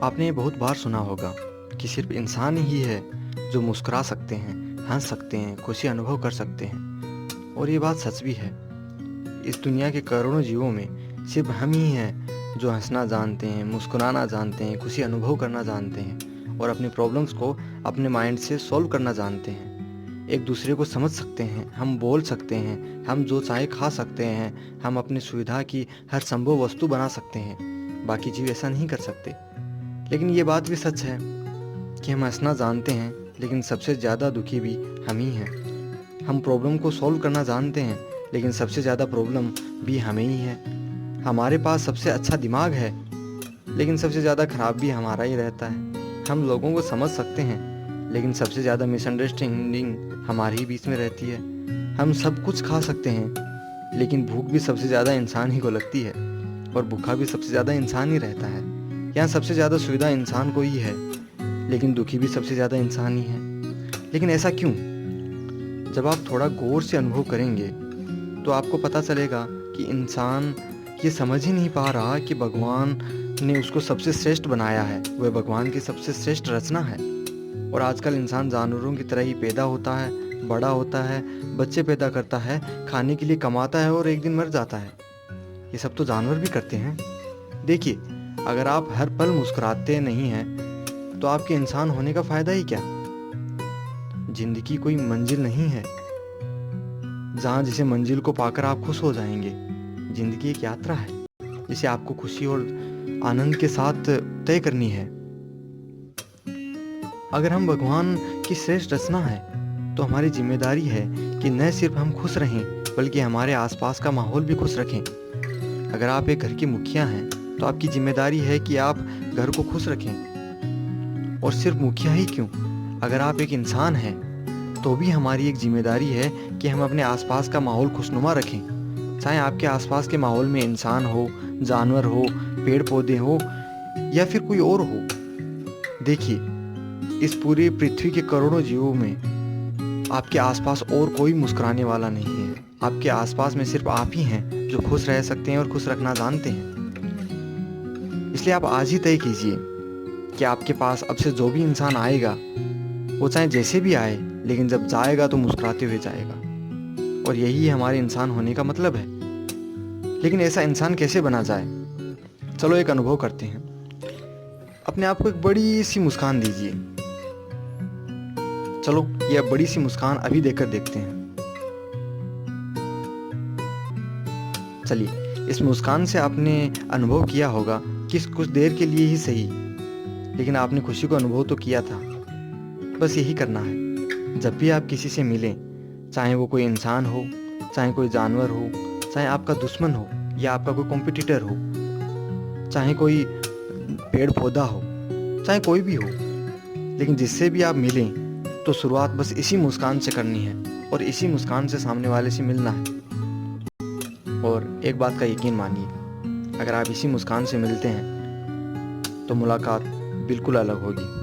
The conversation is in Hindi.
आपने ये बहुत बार सुना होगा कि सिर्फ इंसान ही है जो मुस्कुरा सकते हैं, हंस सकते हैं, खुशी अनुभव कर सकते हैं। और ये बात सच भी है। इस दुनिया के करोड़ों जीवों में सिर्फ हम ही हैं जो हंसना जानते हैं, मुस्कुराना जानते हैं, खुशी अनुभव करना जानते हैं और अपनी प्रॉब्लम्स को अपने माइंड से सॉल्व करना जानते हैं। एक दूसरे को समझ सकते हैं, हम बोल सकते हैं, हम जो चाहे खा सकते हैं, हम अपनी सुविधा की हर संभव वस्तु बना सकते हैं। बाकी जीव ऐसा नहीं कर सकते। लेकिन ये बात भी सच है कि हम हंसना जानते हैं, लेकिन सबसे ज़्यादा दुखी भी हम ही हैं। हम प्रॉब्लम को सॉल्व करना जानते हैं, लेकिन सबसे ज़्यादा प्रॉब्लम भी हमें ही है। हमारे पास सबसे अच्छा दिमाग है, लेकिन सबसे ज़्यादा खराब भी हमारा ही रहता है। हम लोगों को समझ सकते हैं, लेकिन सबसे ज़्यादा मिसअंडरस्टैंडिंग हमारे ही बीच में रहती है। हम सब कुछ खा सकते हैं, लेकिन भूख भी सबसे ज़्यादा इंसान ही को लगती है और भूखा भी सबसे ज़्यादा इंसान ही रहता है। यहाँ सबसे ज़्यादा सुविधा इंसान को ही है, लेकिन दुखी भी सबसे ज़्यादा इंसान ही है। लेकिन ऐसा क्यों? जब आप थोड़ा गौर से अनुभव करेंगे तो आपको पता चलेगा कि इंसान ये समझ ही नहीं पा रहा कि भगवान ने उसको सबसे श्रेष्ठ बनाया है, वह भगवान की सबसे श्रेष्ठ रचना है। और आजकल इंसान जानवरों की तरह ही पैदा होता है, बड़ा होता है, बच्चे पैदा करता है, खाने के लिए कमाता है और एक दिन मर जाता है। ये सब तो जानवर भी करते हैं। देखिए, अगर आप हर पल मुस्कुराते नहीं हैं तो आपके इंसान होने का फ़ायदा ही क्या? जिंदगी कोई मंजिल नहीं है जहाँ जिसे मंजिल को पाकर आप खुश हो जाएंगे। जिंदगी एक यात्रा है जिसे आपको खुशी और आनंद के साथ तय करनी है। अगर हम भगवान की श्रेष्ठ रचना है तो हमारी जिम्मेदारी है कि न सिर्फ हम खुश रहें, बल्कि हमारे आसपास का माहौल भी खुश रखें। अगर आप एक घर के मुखिया हैं तो आपकी जिम्मेदारी है कि आप घर को खुश रखें। और सिर्फ मुखिया ही क्यों, अगर आप एक इंसान हैं तो भी हमारी एक जिम्मेदारी है कि हम अपने आसपास का माहौल खुशनुमा रखें। चाहे आपके आसपास के माहौल में इंसान हो, जानवर हो, पेड़ पौधे हो या फिर कोई और हो। देखिए, इस पूरी पृथ्वी के करोड़ों जीवों में आपके आसपास और कोई मुस्कुराने वाला नहीं है। आपके आसपास में सिर्फ आप ही हैं जो खुश रह सकते हैं और खुश रखना जानते हैं। इसलिए आप आज ही तय कीजिए कि आपके पास अब से जो भी इंसान आएगा, वो चाहे जैसे भी आए, लेकिन जब जाएगा तो मुस्कुराते हुए जाएगा। और यही हमारे इंसान होने का मतलब है। लेकिन ऐसा इंसान कैसे बना जाए? चलो एक अनुभव करते हैं। अपने आप को एक बड़ी सी मुस्कान दीजिए। चलो ये बड़ी सी मुस्कान अभी देकर देखते हैं। चलिए, इस मुस्कान से आपने अनुभव किया होगा कि कुछ देर के लिए ही सही, लेकिन आपने खुशी को अनुभव तो किया था। बस यही करना है। जब भी आप किसी से मिलें, चाहे वो कोई इंसान हो, चाहे कोई जानवर हो, चाहे आपका दुश्मन हो या आपका कोई कॉम्पिटिटर हो, चाहे कोई पेड़ पौधा हो, चाहे कोई भी हो, लेकिन जिससे भी आप मिलें तो शुरुआत बस इसी मुस्कान से करनी है और इसी मुस्कान से सामने वाले से मिलना है। और एक बात का यकीन मानिए, अगर आप इसी मुस्कान से मिलते हैं तो मुलाकात बिल्कुल अलग होगी।